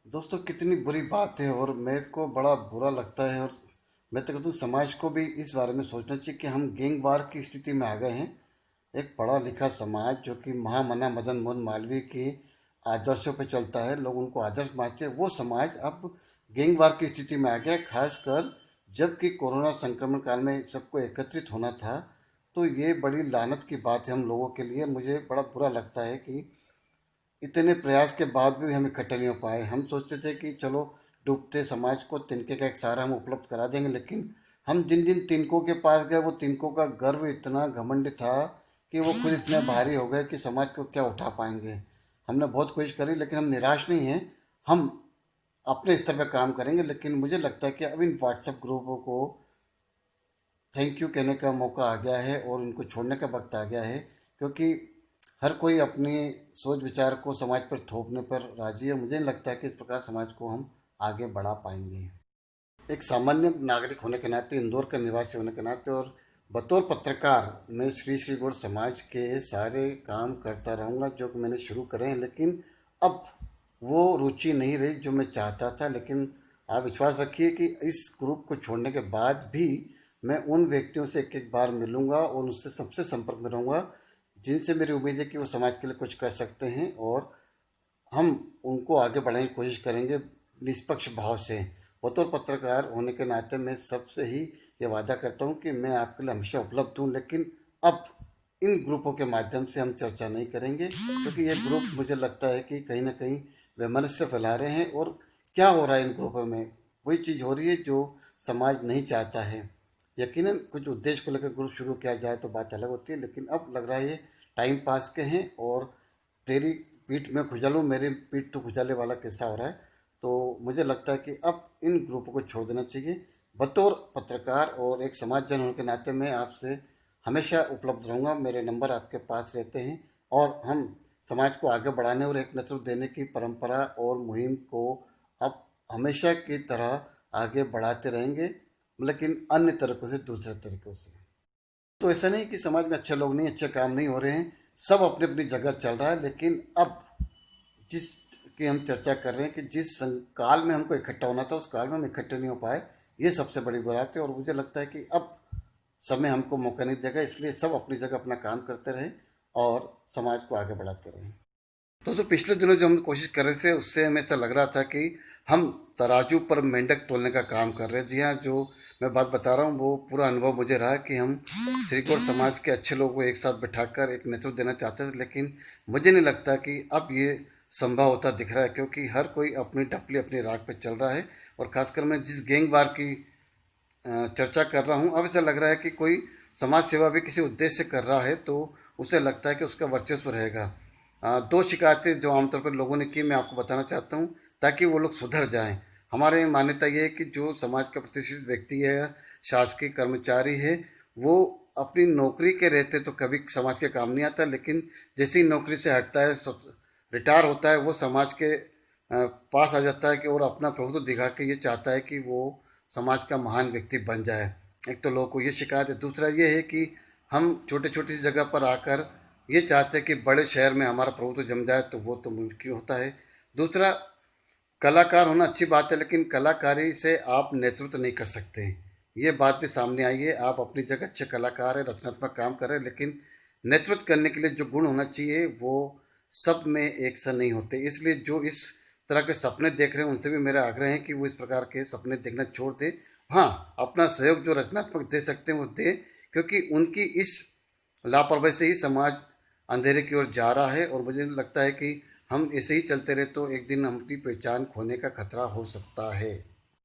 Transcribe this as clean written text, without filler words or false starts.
दोस्तों कितनी बुरी बात है और मेरे को बड़ा बुरा लगता है। और मैं तो कहता हूँ समाज को भी इस बारे में सोचना चाहिए कि हम गैंगवार की स्थिति में आ गए हैं। एक पढ़ा लिखा समाज जो कि महामना मदन मोहन मालवीय के आदर्शों पे चलता है, लोग उनको आदर्श मानते हैं, वो समाज अब गैंगवार की स्थिति में आ गया है। खासकर जबकि कोरोना संक्रमण काल में सबको एकत्रित होना था, तो ये बड़ी लानत की बात है हम लोगों के लिए। मुझे बड़ा बुरा लगता है कि इतने प्रयास के बाद भी हम इकट्ठे नहीं हो पाए। हम सोचते थे कि चलो डूबते समाज को तिनके का एक सहारा हम उपलब्ध करा देंगे, लेकिन हम जिन जिन तिनकों के पास गए वो तिनकों का गर्व इतना घमंड था कि वो खुद इतने भारी हो गए कि समाज को क्या उठा पाएंगे। हमने बहुत कोशिश करी लेकिन हम निराश नहीं हैं। हम अपने स्तर पर काम करेंगे, लेकिन मुझे लगता है कि अब इन व्हाट्सएप ग्रुपों को थैंक यू कहने का मौका आ गया है और उनको छोड़ने का वक्त आ गया है, क्योंकि हर कोई अपनी सोच विचार को समाज पर थोपने पर राजी है। मुझे नहीं लगता है कि इस प्रकार समाज को हम आगे बढ़ा पाएंगे। एक सामान्य नागरिक होने के नाते, इंदौर का निवासी होने के नाते और बतौर पत्रकार मैं श्री श्री गौड़ समाज के सारे काम करता रहूँगा जो कि मैंने शुरू करे हैं, लेकिन अब वो रुचि नहीं रही जो मैं चाहता था। लेकिन आप विश्वास रखिए कि इस ग्रुप को छोड़ने के बाद भी मैं उन व्यक्तियों से एक एक बार मिलूंगा और उनसे सबसे संपर्क में रहूँगा जिनसे मेरी उम्मीद है कि वो समाज के लिए कुछ कर सकते हैं, और हम उनको आगे बढ़ाने की कोशिश करेंगे निष्पक्ष भाव से। बतौर पत्रकार होने के नाते मैं सबसे ही ये वादा करता हूँ कि मैं आपके लिए हमेशा उपलब्ध हूँ, लेकिन अब इन ग्रुपों के माध्यम से हम चर्चा नहीं करेंगे, क्योंकि ये ग्रुप मुझे लगता है कि कहीं ना कहीं वैमनस्य फैला रहे हैं। और क्या हो रहा है इन ग्रुपों में, वही चीज़ हो रही है जो समाज नहीं चाहता है। यकीनन कुछ उद्देश्य को लेकर ग्रुप शुरू किया जाए तो बात अलग होती है, लेकिन अब लग रहा है ये टाइम पास के हैं और तेरी पीठ में खुजलूँ मेरी पीठ तो खुजाले वाला किस्सा हो रहा है। तो मुझे लगता है कि अब इन ग्रुपों को छोड़ देना चाहिए। बतौर पत्रकार और एक समाजजन होने के नाते मैं आपसे हमेशा उपलब्ध रहूँगा। मेरे नंबर आपके पास रहते हैं और हम समाज को आगे बढ़ाने और एक नेतृत्व देने की परंपरा और मुहिम को अब हमेशा की तरह आगे बढ़ाते रहेंगे, लेकिन अन्य तरीकों से, दूसरे तरीकों से। तो ऐसा नहीं कि समाज में अच्छे लोग नहीं, अच्छे काम नहीं हो रहे हैं, सब अपनी अपनी जगह चल रहा है। लेकिन अब जिस की हम चर्चा कर रहे हैं कि जिस काल में हमको इकट्ठा होना था उस काल में हम इकट्ठे नहीं हो पाए, ये सबसे बड़ी बात है। और मुझे लगता है कि अब समय हमको मौका नहीं देगा, इसलिए सब अपनी जगह अपना काम करते रहें और समाज को आगे बढ़ाते रहें। दोस्तों पिछले दिनों जो हम कोशिश कर रहे थे उससे हमें ऐसा लग रहा था कि हम तराजू पर मेंढक तोलने का काम कर रहे हैं। जी हाँ, जो मैं बात बता रहा हूँ वो पूरा अनुभव मुझे रहा कि हम श्रीकोट समाज के अच्छे लोगों को एक साथ बिठाकर एक नेतृत्व देना चाहते थे, लेकिन मुझे नहीं लगता कि अब ये संभव होता दिख रहा है, क्योंकि हर कोई अपनी टपली अपनी राग पर चल रहा है। और खासकर मैं जिस गैंगवार की चर्चा कर रहा हूँ, अब ऐसा लग रहा है कि कोई समाज सेवा भी किसी उद्देश्य से कर रहा है तो उसे लगता है कि उसका वर्चस्व रहेगा। दो शिकायतें जो आमतौर पर लोगों ने की मैं आपको बताना चाहता हूँ ताकि वो लोग सुधर जाएं। हमारे मान्यता ये है कि जो समाज का प्रतिष्ठित व्यक्ति है, शासकीय कर्मचारी है, वो अपनी नौकरी के रहते तो कभी समाज के काम नहीं आता, लेकिन जैसे ही नौकरी से हटता है, रिटायर होता है, वो समाज के पास आ जाता है कि और अपना प्रभुत्व दिखा के ये चाहता है कि वो समाज का महान व्यक्ति बन जाए। एक तो लोगों को ये शिकायत है, दूसरा ये है कि हम छोटे छोटी सी जगह पर आकर ये चाहते हैं कि बड़े शहर में हमारा प्रभुत्व जम जाए, तो वो तो मुमकिन होता है। दूसरा, कलाकार होना अच्छी बात है, लेकिन कलाकारी से आप नेतृत्व नहीं कर सकते। ये बात भी सामने आई है। आप अपनी जगह अच्छे कलाकार हैं, रचनात्मक काम कर रहे हैं, लेकिन नेतृत्व करने के लिए जो गुण होना चाहिए वो सब में एक सा नहीं होते। इसलिए जो इस तरह के सपने देख रहे हैं उनसे भी मेरा आग्रह है कि वो इस प्रकार के सपने देखना छोड़ दें। हाँ, अपना सहयोग जो रचनात्मक दे सकते हैं वो दे, क्योंकि उनकी इस लापरवाही से ही समाज अंधेरे की ओर जा रहा है। और मुझे लगता है कि हम ऐसे ही चलते रहे तो एक दिन हमारी पहचान खोने का खतरा हो सकता है।